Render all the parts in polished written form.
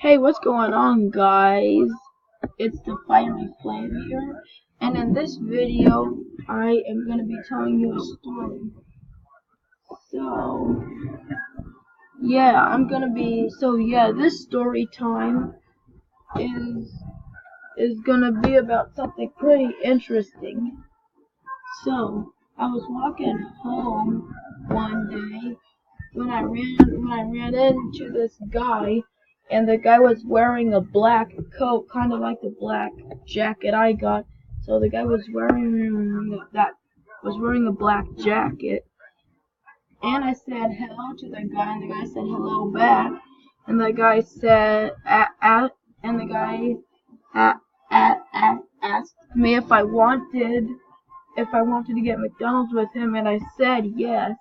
Hey, what's going on, guys? It's the Fiery Flame here, and in this video, I am going to be telling you a story. So, this story time is going to be about something pretty interesting. So, I was walking home one day when I ran into this guy. And the guy was wearing a black coat, kind of like the black jacket I got. So the guy was wearing a black jacket. And I said hello to the guy, and the guy said hello back. And the guy said, and the guy asked me if I wanted to get McDonald's with him, and I said yes.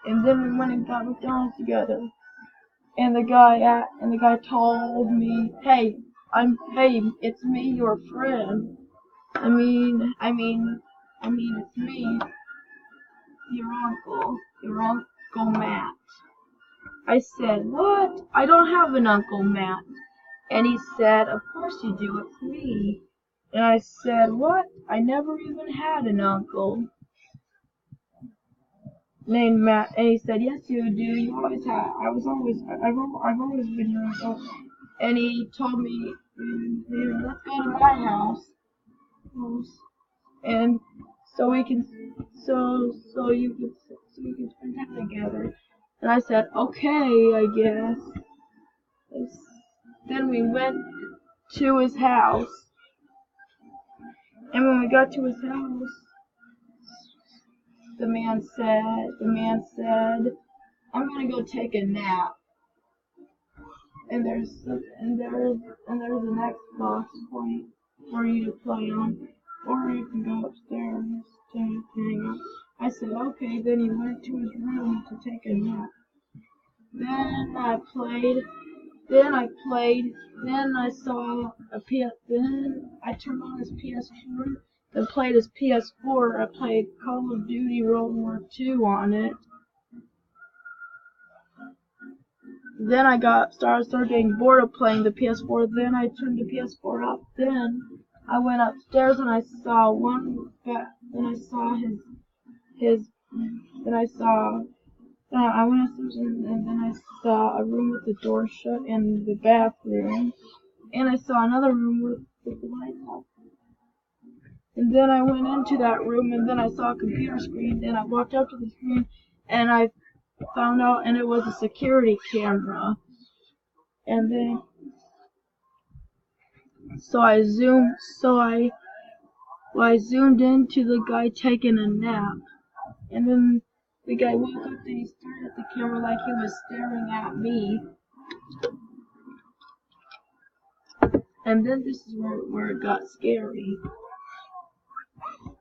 And then we went and got McDonald's together. And the guy told me, hey, it's me, your friend. I mean, it's me, your Uncle Matt. I said, what? I don't have an Uncle Matt. And he said, of course you do, it's me. And I said, what? I never even had an uncle named Matt. And he said, yes you do, you always have. I've always been your uncle. And he told me, let's go to my house, and so you can spend time together. And I said, okay, I guess. Then we went to his house, and when we got to his house, the man said, I'm gonna go take a nap. And there's an Xbox for you to play on, or you can go upstairs to hang out. I said okay. Then he went to his room to take a nap. Then I played. Then I saw a PS. Then I turned on his PS4 and played his PS4. I played Call of Duty World War II on it. Then I started getting bored of playing the PS4. Then I turned the PS4 off. Then I went upstairs and I saw Then I saw his. Then I saw. I went upstairs and then I saw a room with the door shut and the bathroom. And I saw another room with the lights off. And then I went into that room and then I saw a computer screen. And I walked up to the screen and I found out, and it was a security camera. And then I zoomed into the guy taking a nap. And then the guy woke up and he stared at the camera like he was staring at me. And then this is where it got scary.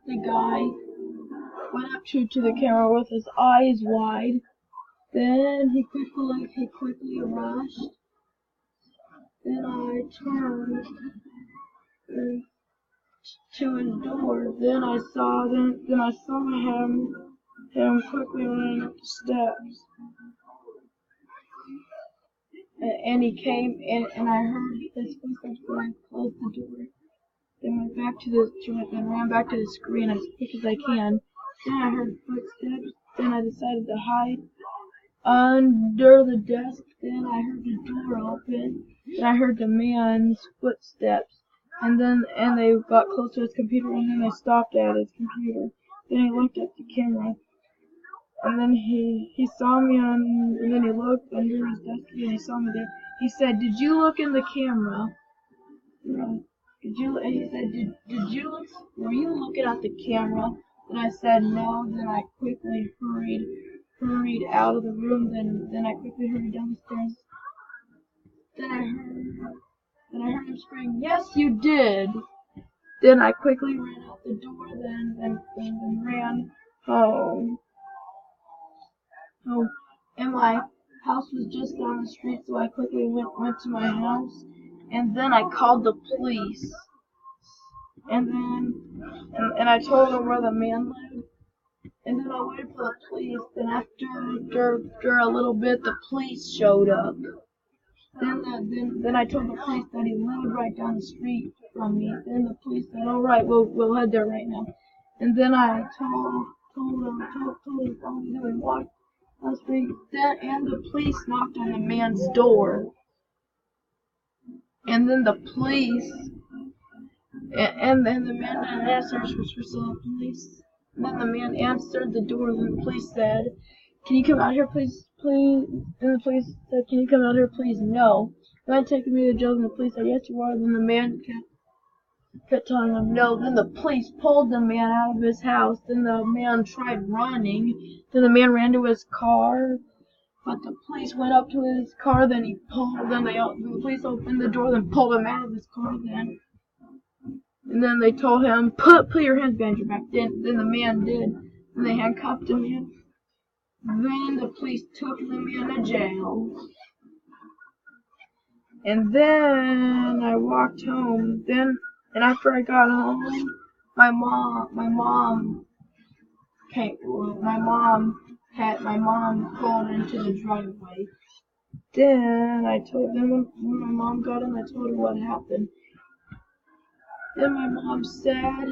The guy went up to the camera with his eyes wide. Then he quickly rushed. Then I turned to his door. Then I saw him quickly running up the steps. And he came in, and I heard his footsteps when I closed the door. Then ran back to the screen as quick as I can. Then I heard footsteps. Then I decided to hide under the desk. Then I heard the door open. Then I heard the man's footsteps. And they got close to his computer, and then they stopped at his computer. Then he looked at the camera. And then he saw me and then he looked under his desk and he saw me there. He said, did you look in the camera? And he said, did you look, were you looking at the camera? And I said, no. Then I quickly hurried out of the room. Then I quickly hurried down the stairs. Then I heard him scream, yes, you did. Then I quickly ran out the door, then ran home. And my house was just down the street, so I quickly went to my house, and then I called the police. And I told them where the man lived. And then I waited for the police. Then after a little bit, the police showed up. Then I told the police that he lived right down the street from me. Then the police said, "All right, we'll head there right now." And then I told him, then we walked down the street. And the police knocked on the man's door. And then the police, and then the man didn't answer, which was the police. And then the man answered the door, and the police said, "Can you come out here, please, please?" And the police said, "Can you come out here, please?" "No." Then taking me to jail, and the police said, "Yes, you are." Then the man kept telling him no. Then the police pulled the man out of his house. Then the man tried running. Then the man ran to his car. But the police went up to his car. Then the police opened the door. Then pulled him out of his car. And then they told him, "Put your hands behind your back." Then the man did. And they handcuffed him. Then the police took the man to jail. And then I walked home. And after I got home, my mom pulled into the driveway. Then when my mom got in, I told her what happened. Then my mom said,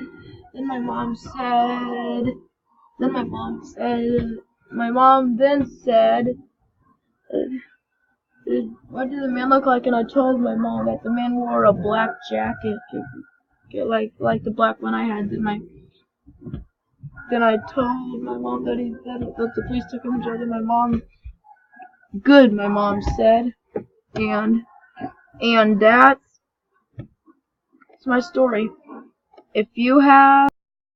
"What did the man look like?" And I told my mom that the man wore a black jacket, like the black one I had. Then I told my mom that the police took him to jail. And my mom, "Good," my mom said, and that's my story. If you have